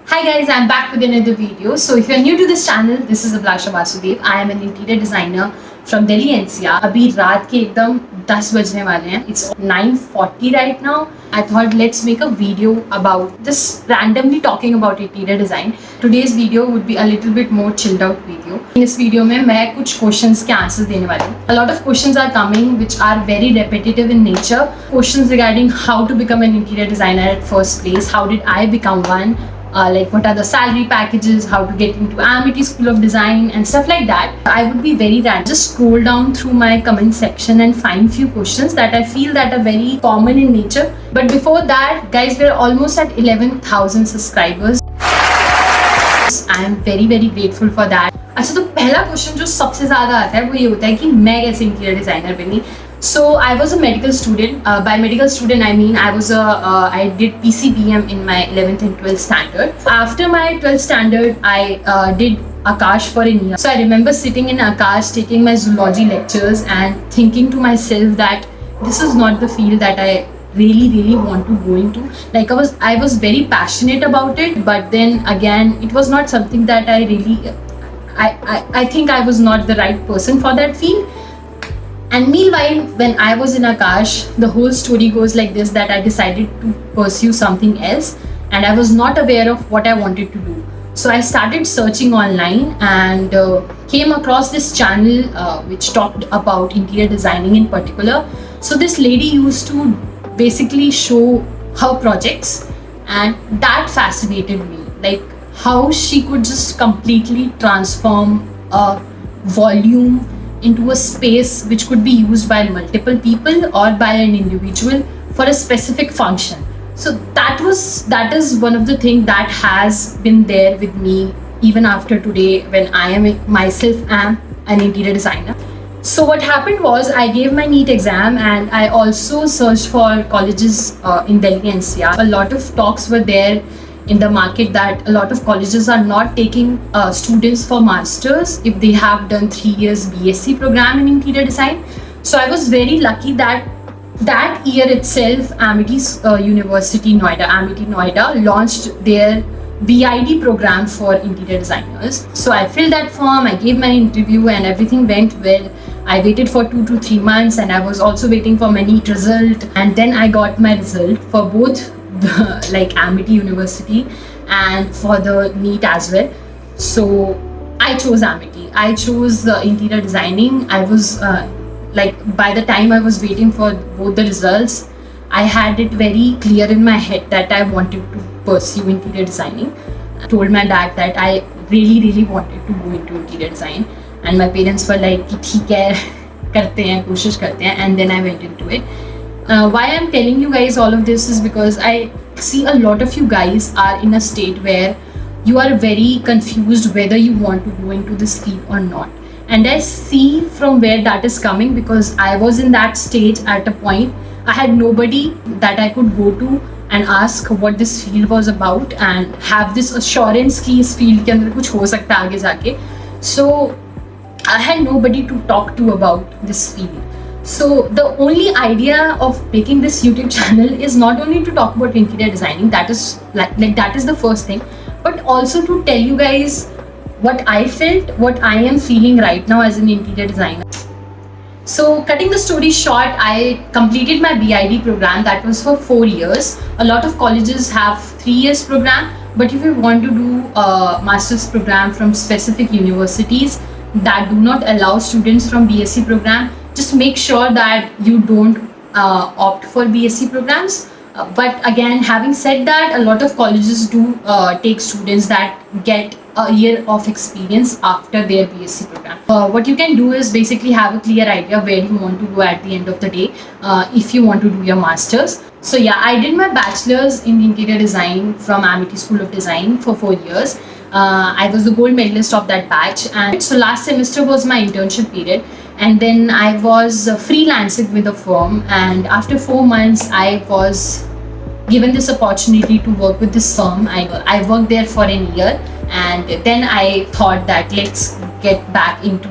Hi guys, I'm back with another video. So if you're new to this channel, this is Abhilasha Vasudev. I am an interior designer from Delhi NCR. अभी रात के एकदम 10 बजने वाले हैं. It's 9:40 right now. I thought let's make a video about just randomly talking about interior design. Today's video would be a little bit more chilled out video. In इस video में मैं कुछ questions के answers देने वाली हूँ. A lot of questions are coming which are very repetitive in nature. Questions regarding how to become an interior designer at first place. How did I become one? Like what are the salary packages, how to get into Amity School of Design and stuff like that. I would be very random. Just scroll down through my comment section and find few questions that I feel that are very common in nature. But before that, guys, we're almost at 11,000 subscribers. I am very grateful for that. अच्छा, तो पहला question जो सबसे ज़्यादा आता है वो ये होता है कि मैं कैसे इंटीरियर डिज़ाइनर बनी. So I was a medical student. By medical student I mean I did PCBM in my 11th and 12th standard. After my 12th standard I did Akash for a year. So I remember sitting in Akash taking my zoology lectures and thinking to myself that this is not the field that I really want to go into. Like I was very passionate about it, but then again it was not something that I really I think I was not the right person for that field. And meanwhile, when I was in Akash, the whole story goes like this, that I decided to pursue something else and I was not aware of what I wanted to do. So I started searching online and came across this channel which talked about interior designing in particular. So this lady used to basically show her projects and that fascinated me. Like how she could just completely transform a volume into a space which could be used by multiple people or by an individual for a specific function. So that is one of the things that has been there with me even after today when I am myself am an interior designer. So what happened was I gave my NEET exam and I also searched for colleges in Delhi NCR. A lot of talks were there in the market that a lot of colleges are not taking students for masters if they have done 3 years BSc program in interior design. So I was very lucky that year itself Amity University Noida launched their BID program for interior designers. So I filled that form, I gave my interview and everything went well. I waited for 2 to 3 months and I was also waiting for my NEET result, and then I got my result for both the like Amity University and for the NEET as well. So I chose Amity. I chose interior designing. I was like by the time I was waiting for both the results, I had it very clear in my head that I wanted to pursue interior designing. I told my dad that I really wanted to go into interior design and my parents were like कि ठीक है करते हैं, कोशिश करते हैं, and then I went into it. Why I'm telling you guys all of this is because I see a lot of you guys are in a state where you are very confused whether you want to go into this field or not. And I see from where that is coming because I was in that stage at a point. I had nobody that I could go to and ask what this field was about and have this assurance कि इस field के अंदर कुछ हो सकता है आगे जाके. So I had nobody to talk to about this field. So the only idea of making this YouTube channel is not only to talk about interior designing, that is like that is the first thing, but also to tell you guys what I felt, what I am feeling right now as an interior designer. So cutting the story short, I completed my BID program. That was for 4 years. A lot of colleges have 3 years program, but if you want to do a master's program from specific universities that do not allow students from BSc program, just make sure that you don't opt for BSc programs. But again, having said that, a lot of colleges do take students that get a year of experience after their BSc program. What you can do is basically have a clear idea where you want to go at the end of the day if you want to do your masters. So yeah, I did my bachelor's in interior design from Amity School of Design for 4 years. I was the gold medalist of that batch, and so last semester was my internship period. And then I was freelancing with a firm, and after 4 months I was given this opportunity to work with this firm. I worked there for a year, and then I thought that let's get back into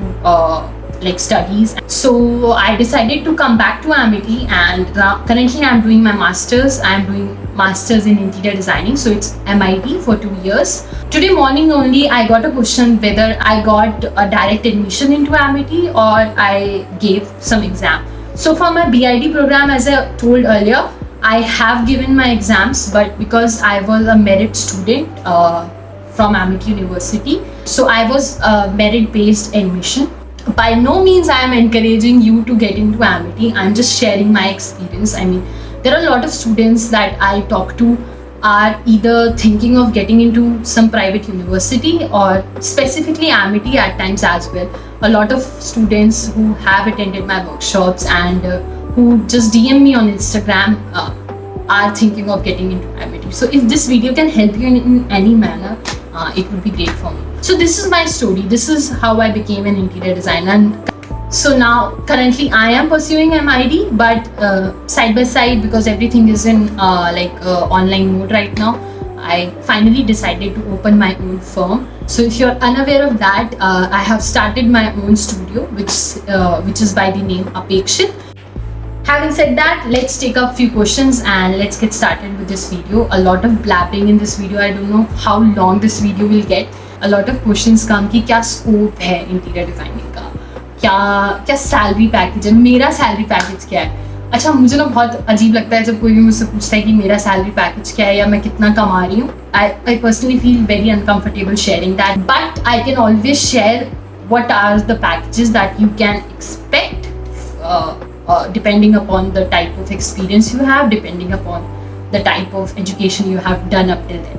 like studies. So I decided to come back to Amity, and currently I'm doing my masters. I'm doing Masters in Interior Designing. So it's MIT for 2 years. Today morning only I got a question whether I got a direct admission into MIT or I gave some exam. So for my BID program, as I told earlier, I have given my exams, but because I was a merit student from MIT University, so I was a merit-based admission. By no means I am encouraging you to get into MIT. I'm just sharing my experience. I mean, there are a lot of students that I talk to are either thinking of getting into some private university or specifically MIT at times as well. A lot of students who have attended my workshops and who just DM me on Instagram are thinking of getting into MIT. So if this video can help you in any manner, it would be great for me. So this is my story. This is how I became an interior designer. And so now currently I am pursuing MIT, but side by side, because everything is in online mode right now, I finally decided to open my own firm. So if you're unaware of that, I have started my own studio, which is by the name Abhilasha. Having said that, let's take up few questions and let's get started with this video. A lot of blabbering in this video. I don't know how long this video will get. A lot of questions come कि क्या scope है interior designing का, क्या salary package है, मेरा salary package क्या है. अच्छा, मुझे ना बहुत अजीब लगता है जब कोई भी मुझसे पूछता है कि मेरा salary package क्या है या मैं कितना कमा रही हूँ. I personally feel very uncomfortable sharing that, but I can always share what are the packages that you can expect depending upon the type of experience you have, depending upon the type of education you have done up till then.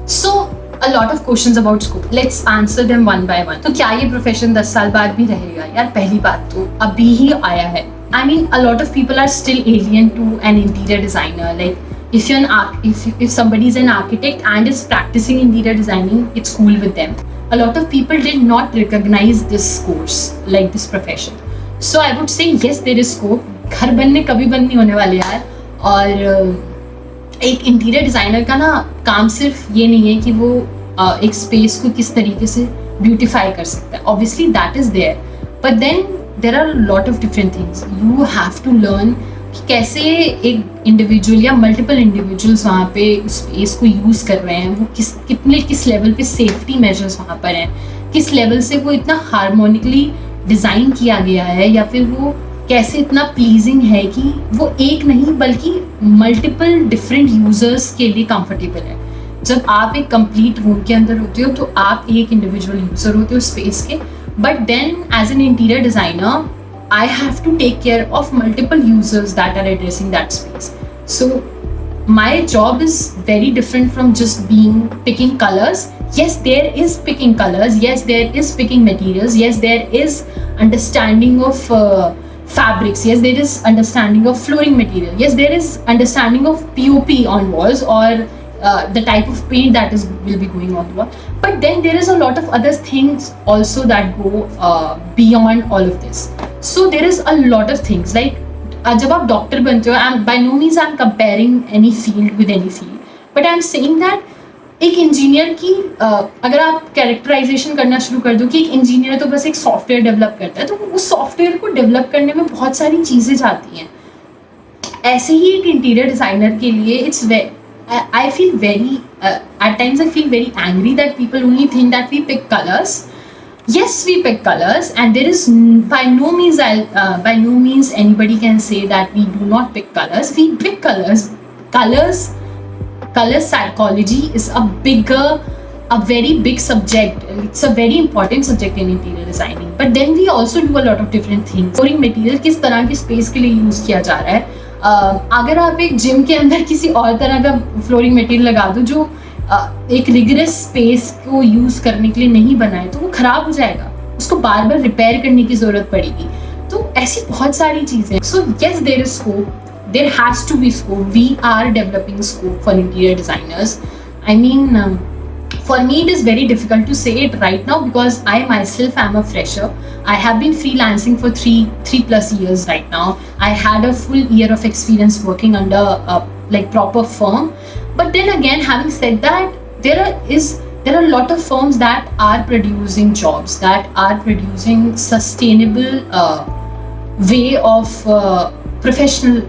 So a lot of questions about scope. Let's answer them one by one. तो क्या ये profession 10 साल बाद भी रहेगा? यार पहली बात तो अभी ही आया है. I mean, a lot of people are still alien to an interior designer. Like if you're if somebody is an architect and is practicing interior designing, it's cool with them. A lot of people did not recognize this course, like this profession. So I would say yes, there is scope. घर बनने कभी बंद नहीं होने वाले यार. और एक इंटीरियर डिज़ाइनर का ना काम सिर्फ ये नहीं है कि वो एक स्पेस को किस तरीके से ब्यूटिफाई कर सकता है. Obviously that is there, but then there are lot of different things. You have to learn कि कैसे एक इंडिविजुअल या मल्टीपल इंडिविजुअल्स वहाँ पे उस स्पेस को यूज़ कर रहे हैं, वो किस लेवल पे सेफ्टी मेजर्स वहाँ पर हैं, किस लेवल से वो इतना हार्मोनिकली डिज़ाइन किया गया है, या फिर वो कैसे इतना प्लीजिंग है कि वो एक नहीं बल्कि मल्टीपल डिफरेंट यूजर्स के लिए कंफर्टेबल है. जब आप एक कंप्लीट रूम के अंदर होते हो तो आप एक इंडिविजुअल यूजर होते हो स्पेस के, but then as an interior designer I have to take care of multiple users that are addressing that space. So my job is very different from just picking colors. Yes, there is picking colors. Yes, there is picking materials. Yes, there is understanding of fabrics. Yes, there is understanding of flooring material. Yes, there is understanding of POP on walls or the type of paint that will be going on the wall. But then there is a lot of other things also that go beyond all of this. So there is a lot of things like जब आप doctor बनते हो, by no means I am comparing any field with any field, but I am saying that एक engineer की अगर आप characterisation करना शुरू कर दो कि एक इंजीनियर तो बस एक सॉफ्टवेयर डेवलप करता है, तो उस सॉफ्टवेयर को डेवलप करने में बहुत सारी चीज़ें जाती हैं. ऐसे ही एक इंटीरियर डिज़ाइनर के लिए it's I feel very at times I feel very angry that people only think that we pick colours. Yes, we pick colors, and there is by no means anybody can say that we do not pick colors. We pick colors. Color psychology is a very big subject. It's a very important subject in interior designing. But then we also do a lot of different things. Flooring material किस तरह की space के लिए use किया जा रहा है. अगर आप एक gym के अंदर किसी और तरह का flooring material लगा दो जो एक रिगरस स्पेस को यूज़ करने के लिए नहीं बना है, तो वो ख़राब हो जाएगा, उसको बार बार रिपेयर करने की ज़रूरत पड़ेगी. तो ऐसी बहुत सारी चीज़ें. So yes, there is scope, there has to be scope. We are developing scope for interior designers. I mean for me it is very difficult to say it right now because I myself am a fresher. I have been freelancing for three plus years right now. I had a full year of experience working under like proper firm. But then again, having said that, there are a lot of firms that are producing jobs, that are producing sustainable way of professional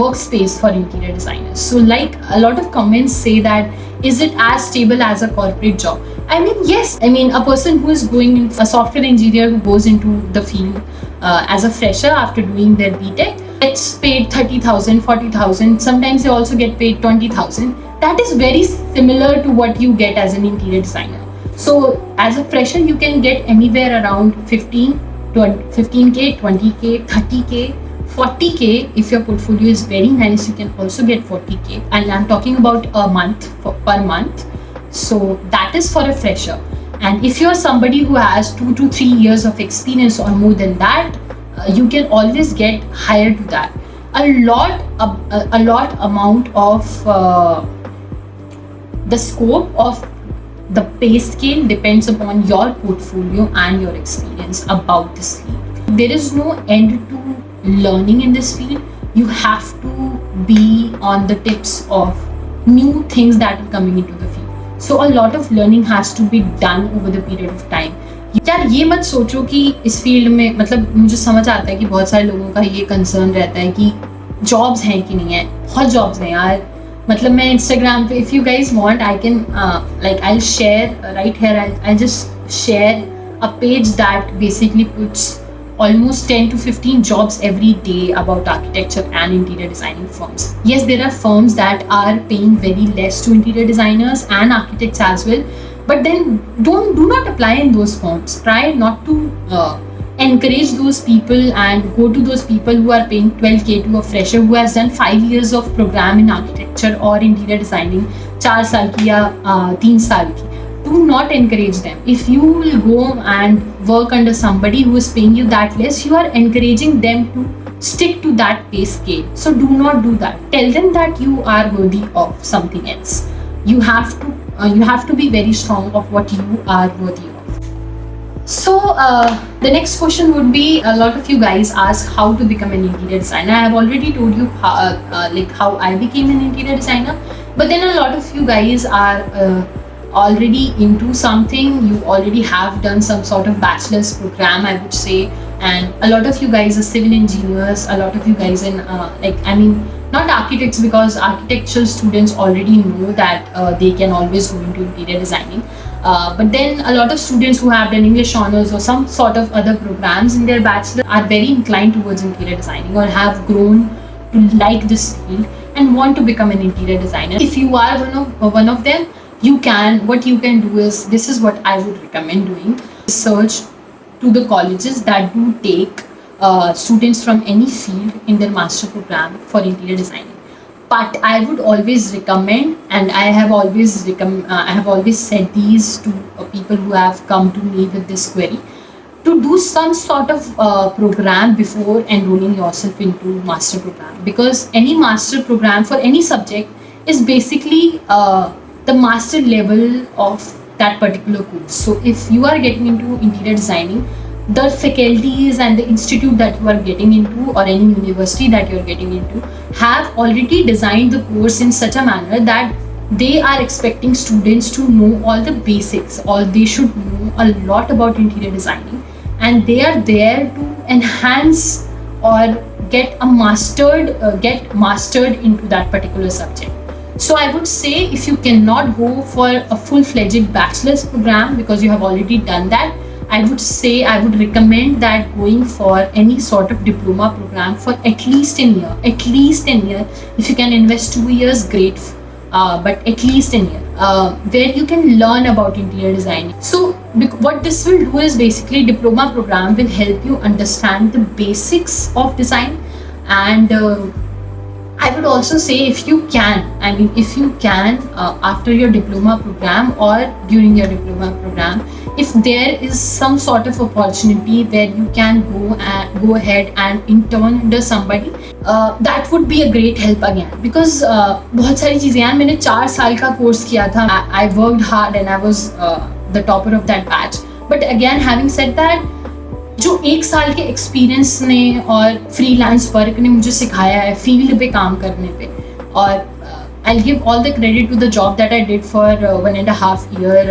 workspace for interior designers. So like a lot of comments say that, is it as stable as a corporate job? I mean, yes. I mean, a person who is going in, a software engineer who goes into the field as a fresher after doing their BTech, gets paid 30,000, 40,000. Sometimes they also get paid 20,000. That is very similar to what you get as an interior designer. So as a fresher, you can get anywhere around 15K, 20K, 30K, 40K. If your portfolio is very nice, you can also get 40K. And I'm talking about a month, per month. So that is for a fresher. And if you're somebody who has 2 to 3 years of experience or more than that, you can always get higher to that. A lot amount of the scope of the pay scale depends upon your portfolio and your experience about this field. There is no end to learning in this field. You have to be on the tips of new things that are coming into the field. So a lot of learning has to be done over the period of time. यार ये मत सोचो कि इस field में, मतलब मुझे समझ आता है कि बहुत सारे लोगों का ये कंसर्न रहता है कि जॉब्स हैं कि नहीं है. बहुत जॉब्स हैं यार. मतलब मैं इंस्टाग्राम पे, if you guys want, I can like I share right here, I just share a page that basically puts almost 10 to 15 jobs every day about architecture and interior designing firms. Yes, there are firms that are paying very less to interior designers and architects as well, but then do not apply in those firms. Try not to encourage those people and go to those people who are paying 12K to a fresher who has done 5 years of program in architecture or interior designing, 4 साल की या 3 साल की. Do not encourage them. If you will go and work under somebody who is paying you that less, you are encouraging them to stick to that pay scale. So do not do that. Tell them that you are worthy of something else. You have to be very strong of what you are worthy of. So the next question would be, a lot of you guys ask how to become an interior designer. I have already told you how I became an interior designer, but then a lot of you guys are already into something. You already have done some sort of bachelor's program, I would say, and a lot of you guys are civil engineers. A lot of you guys in not architects, because architectural students already know that they can always go into interior designing, but then a lot of students who have done English honors or some sort of other programs in their bachelor are very inclined towards interior designing, or have grown to like this field and want to become an interior designer. If you are one of them, what you can do is, this is what I would recommend doing. Search to the colleges that do take students from any field in their master program for interior designing. But I would always recommend, and I have always said these to people who have come to me with this query, to do some sort of program before enrolling yourself into master program, because any master program for any subject is basically the master level of that particular course. So if you are getting into interior designing, the faculties and the institute that you are getting into, or any university that you are getting into, have already designed the course in such a manner that they are expecting students to know all the basics, or they should know a lot about interior designing, and they are there to enhance or get mastered into that particular subject. So I would say, if you cannot go for a full-fledged bachelor's program because you have already done that, I would recommend that going for any sort of diploma program for at least a year. If you can invest 2 years, great, but at least a year, where you can learn about interior design. So what this will do is, basically diploma program will help you understand the basics of design. And I would also say, if you can, after your diploma program or during your diploma program, if there is some sort of opportunity where you can go ahead and intern under somebody, that would be a great help again. Because बहुत सारी चीज़ें यार, मैंने 4 साल का course किया था. I worked hard and I was the topper of that batch. But again, having said that, जो 1 साल के एक्सपीरियंस ने और फ्रीलांस वर्क ने मुझे सिखाया है फील्ड पे काम करने पे, और I'll give all the credit to the job that I did for 1.5 years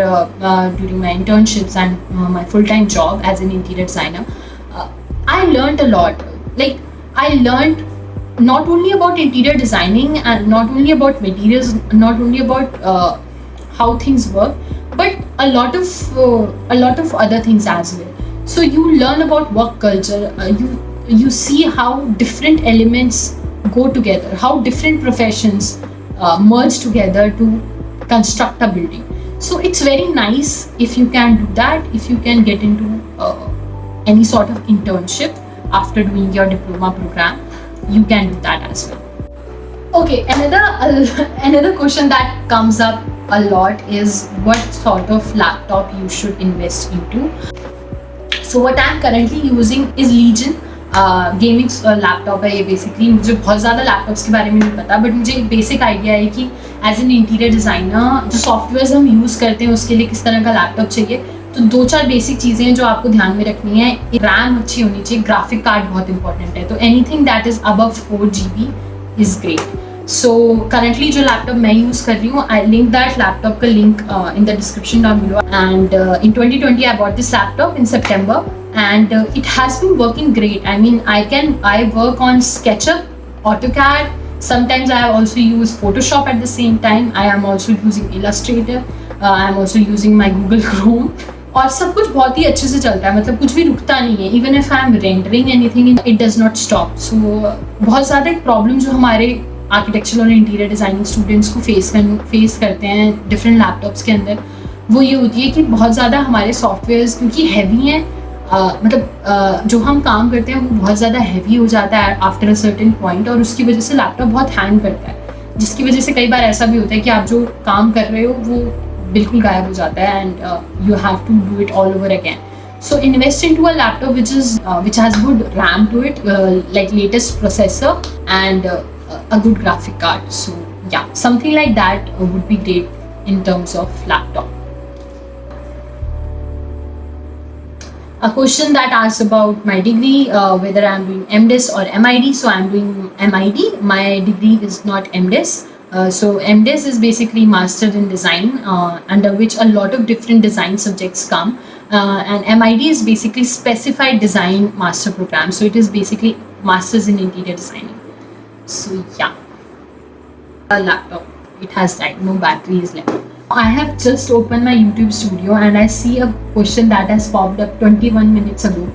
during my internships and my full-time job as an interior designer. I learned a lot. Like, I learned not only about interior designing and not only about materials, not only about how things work, but a lot of other things as well. So you learn about work culture. You see how different elements go together, how different professions merge together to construct a building. So it's very nice if you can do that, if you can get into any sort of internship after doing your diploma program, you can do that as well. Okay, another question that comes up a lot is what sort of laptop you should invest into. So what I'm currently using is Legion gaming laptop है ये basically. मुझे बहुत ज़्यादा laptops के बारे में नहीं पता, बट मुझे एक बेसिक आइडिया है कि एज एन इंटीरियर डिज़ाइनर जो सॉफ्टवेयर्स हम यूज़ करते हैं उसके लिए किस तरह का लैपटॉप चाहिए. तो 2-4 बेसिक चीज़ें हैं जो आपको ध्यान में रखनी है. रैम अच्छी होनी चाहिए, ग्राफिक कार्ड बहुत इंपॉर्टेंट है. तो anything that is above 4 GB is great. So currently जो लैपटॉप मैं यूज़ कर रही हूँ, आई लिंक दैट लैपटॉप का link in the description down below. And in 2020 I bought this laptop in September. And it has been working great. I mean, I work on SketchUp, AutoCAD. Sometimes I also use Photoshop at the same time. I am also using Illustrator. I am also using my Google Chrome. और सब कुछ बहुत ही अच्छे से चलता है, मतलब कुछ भी रुकता नहीं है. Even if I am rendering anything, it does not stop. So बहुत ज़्यादा एक प्रॉब्लम जो हमारे आर्किटेक्चर और इंटीरियर डिज़ाइनिंग स्टूडेंट्स को फेस करते हैं डिफरेंट लैपटॉप्स के अंदर, वो ये होती है कि बहुत ज़्यादा हमारे सॉफ्टवेयर्स क्योंकि हैवी हैं, जो हम काम करते हैं वो बहुत ज़्यादा हैवी हो जाता है आफ्टर अ सर्टेन पॉइंट, और उसकी वजह से लैपटॉप बहुत हैंग करता है, जिसकी वजह से कई बार ऐसा भी होता है कि आप जो काम कर रहे हो वो बिल्कुल गायब हो जाता है and you have to do it all over again. So invest into a laptop which has good RAM to it, like latest processor and a good graphic card. So yeah, something like that would be great in terms of laptop. A question that asks about my degree, whether I'm doing MDis or MID. So I'm doing MID. My degree is not MDis. So MDis is basically Master in Design, under which a lot of different design subjects come. And MID is basically Specified Design Master Program. So it is basically Masters in Interior Designing. So yeah, a laptop. It has died. No battery is left. I have just opened my YouTube studio and I see a question that has popped up 21 minutes ago,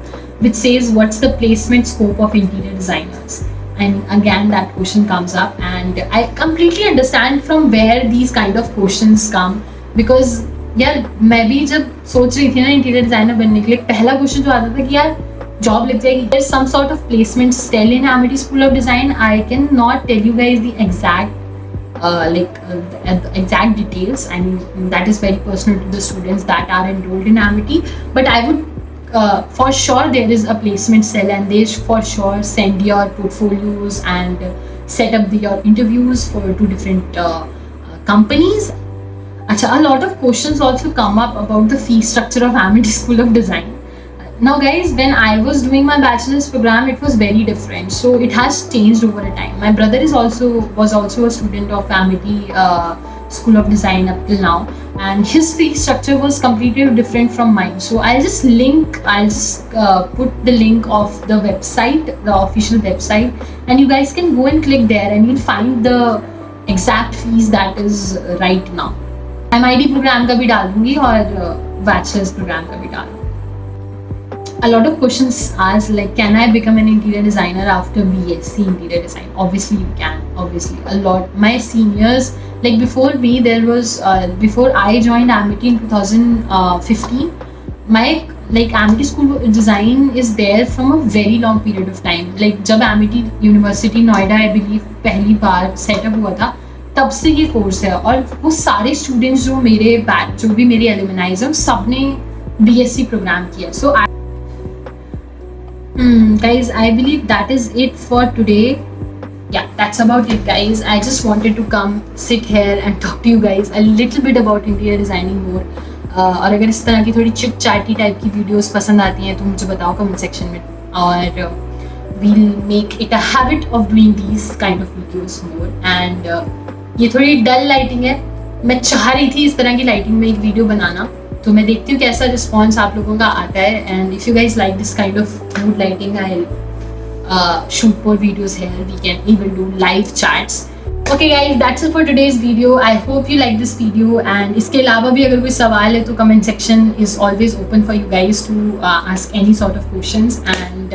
which says, what's the placement scope of interior designers? And again that question comes up, and I completely understand from where these kind of questions come, because यार मैं भी जब सोच रही थी ना interior designer बनने के लिए, पहला क्वेश्चन जो आता था कि यार जॉब लग जाएगी, there some sort of placement cell in Amity School of Design. I can not tell you guys the exact details. I mean, that is very personal to the students that are enrolled in Amity, but I would for sure there is a placement cell, and they for sure send your portfolios and set up your interviews for 2 different companies. A lot of questions also come up about the fee structure of Amity School of Design. Now guys, when I was doing my bachelor's program, it was very different. So it has changed over a time. My brother was also a student of Amity School of Design up till now, and his fee structure was completely different from mine. So I'll just put the link of the website, the official website, and you guys can go and click there and you'll find the exact fees that is right now. MID program का भी डाल दूंगी और bachelor's program का भी डाल दूंगी. A lot of questions ask, like, can I become an interior designer after BSc interior design? Obviously you can. Obviously a lot. My seniors, like before me, there was before I joined Amity in 2015, my Amity School of Design is there from a very long period of time. Like जब Amity University Noida, I believe, पहली बार setup हुआ था, तब से ये course है. और वो सारे स्टूडेंट्स जो मेरे बैच, जो भी मेरे एलुमनाइज हैं, सब ने BSc प्रोग्राम किया. सो guys, I believe that is it for today. Yeah, that's about it guys. I just wanted to come sit here and talk to you guys a little bit about interior designing more. और अगर इस तरह की थोड़ी chit chatty type की videos पसंद आती हैं तो मुझे बताओ कमेंट सेक्शन में, और we'll make it a habit of doing these kind of videos more. And ये थोड़ी डल लाइटिंग है, मैं चाह रही थी इस तरह की लाइटिंग में एक वीडियो बनाना, तो मैं देखती हूँ कैसा रिस्पॉन्स आप लोगों का आता है. And if you guys like this kind of mood lighting, I shoot more videos here. We can even do live chats. Okay guys, that's it for today's video. I hope you like this video, and इसके अलावा भी अगर कोई सवाल है तो comment section is always open for you guys to ask any sort of questions, and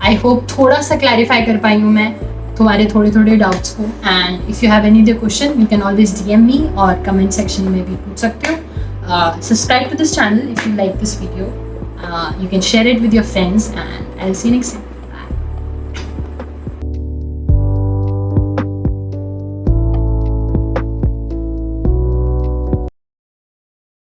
I hope थोड़ा सा clarify कर पाई हूँ मैं तुम्हारे थोड़े doubts को. And if you have any other question, you can always DM me और comment section में भी पूछ सकते हो. Subscribe to this channel if you like this video. You can share it with your friends, and I'll see you next time.